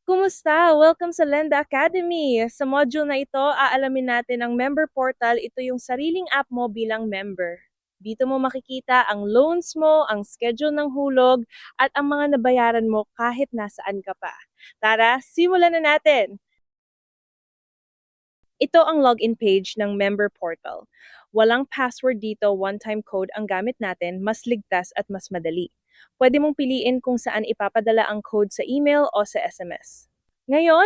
Kumusta? Welcome sa Lenda Academy! Sa module na ito, aalamin natin ang member portal. Ito yung sariling app mo bilang member. Dito mo makikita ang loans mo, ang schedule ng hulog, at ang mga nabayaran mo kahit nasaan ka pa. Tara, simulan na natin! Ito ang login page ng member portal. Walang password dito, one-time code ang gamit natin, mas ligtas at mas madali. Pwede mong piliin kung saan ipapadala ang code sa email o sa SMS. Ngayon,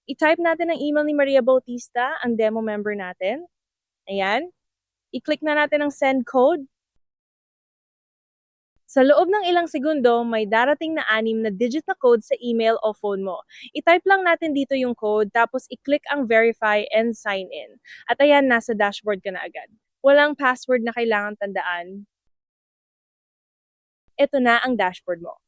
i-type natin ang email ni Maria Bautista, ang demo member natin. Ayan. I-click na natin ang send code. Sa loob ng ilang segundo, may darating na 6 na digit na code sa email o phone mo. I-type lang natin dito yung code, tapos i-click ang verify and sign in. At ayan, nasa dashboard ka na agad. Walang password na kailangan tandaan. Ito na ang dashboard mo.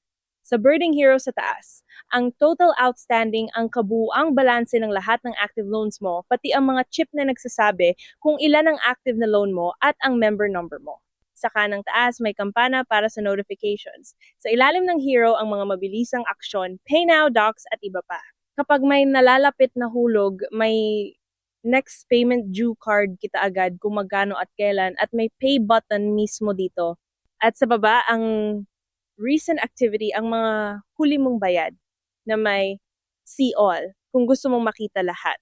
Sa Birding Hero sa taas, ang total outstanding ang kabuuang balanse ng lahat ng active loans mo, pati ang mga chip na nagsasabi kung ilan ang active na loan mo at ang member number mo. Sa kanang taas, may kampana para sa notifications. Sa ilalim ng Hero, ang mga mabilisang aksyon, Pay Now, Docs at iba pa. Kapag may nalalapit na hulog, may next payment due card kita agad kung magkano at kailan at may pay button mismo dito. At sa baba, ang recent activity, ang mga huli mong bayad na may see all kung gusto mong makita lahat.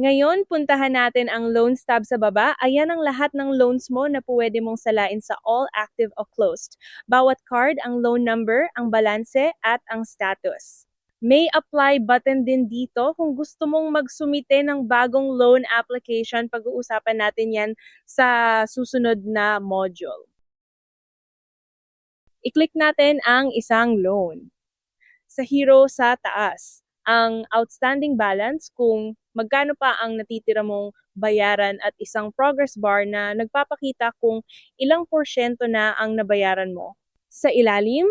Ngayon, puntahan natin ang loans tab sa baba. Ayan ang lahat ng loans mo na pwede mong salain sa all active o closed. Bawat card, ang loan number, ang balanse, at ang status. May apply button din dito kung gusto mong magsumite ng bagong loan application. Pag-uusapan natin yan sa susunod na module. I-click natin ang isang loan. Sa Hero sa taas, ang outstanding balance kung magkano pa ang natitira mong bayaran at isang progress bar na nagpapakita kung ilang porsyento na ang nabayaran mo. Sa ilalim,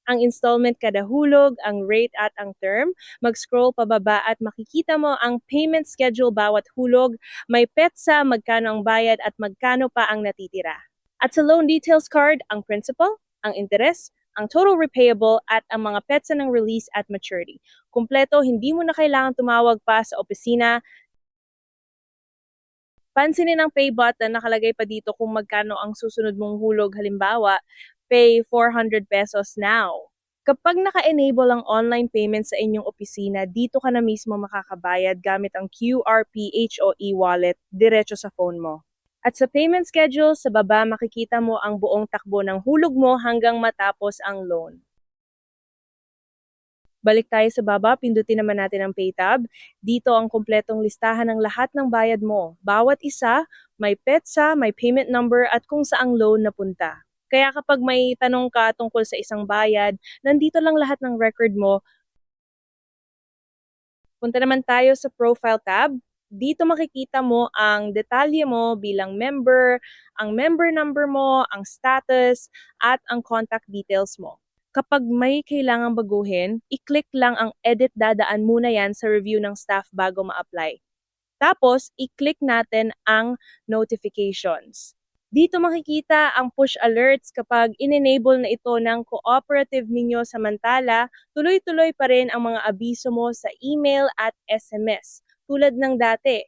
ang installment kada hulog, ang rate at ang term. Mag-scroll pababa at makikita mo ang payment schedule bawat hulog. May petsa, magkano ang bayad at magkano pa ang natitira. At sa loan details card, ang principal, ang interest, ang total repayable at ang mga petsa ng release at maturity. Kumpleto, hindi mo na kailangan tumawag pa sa opisina. Pansinin ang pay button, nakalagay pa dito kung magkano ang susunod mong hulog. Halimbawa, pay 400 pesos now. Kapag naka-enable ang online payment sa inyong opisina, dito ka na mismo makakabayad gamit ang QRPH o e-wallet diretso sa phone mo. At sa payment schedule, sa baba makikita mo ang buong takbo ng hulog mo hanggang matapos ang loan. Balik tayo sa baba, pindutin naman natin ang Pay tab. Dito ang kumpletong listahan ng lahat ng bayad mo. Bawat isa, may petsa, may payment number at kung saang loan napunta. Kaya kapag may tanong ka tungkol sa isang bayad, nandito lang lahat ng record mo. Punta naman tayo sa Profile tab. Dito makikita mo ang detalye mo bilang member, ang member number mo, ang status, at ang contact details mo. Kapag may kailangang baguhin, i-click lang ang edit, dadaan muna yan sa review ng staff bago ma-apply. Tapos, i-click natin ang notifications. Dito makikita ang push alerts kapag in-enable na ito ng cooperative ninyo, samantala, tuloy-tuloy pa rin ang mga abiso mo sa email at SMS, tulad ng dati.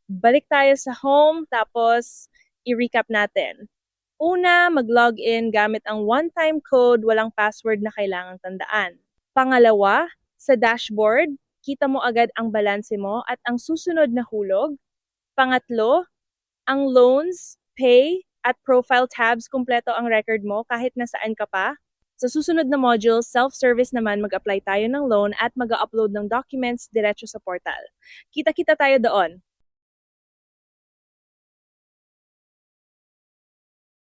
Balik tayo sa home, tapos i-recap natin. Una, mag-login gamit ang one-time code, walang password na kailangang tandaan. Pangalawa, sa dashboard, kita mo agad ang balanse mo at ang susunod na hulog. Pangatlo, ang loans, pay, at profile tabs, kumpleto ang record mo kahit nasaan ka pa. Sa susunod na module, self-service naman, mag-apply tayo ng loan at mag-upload ng documents diretso sa portal. Kita-kita tayo doon.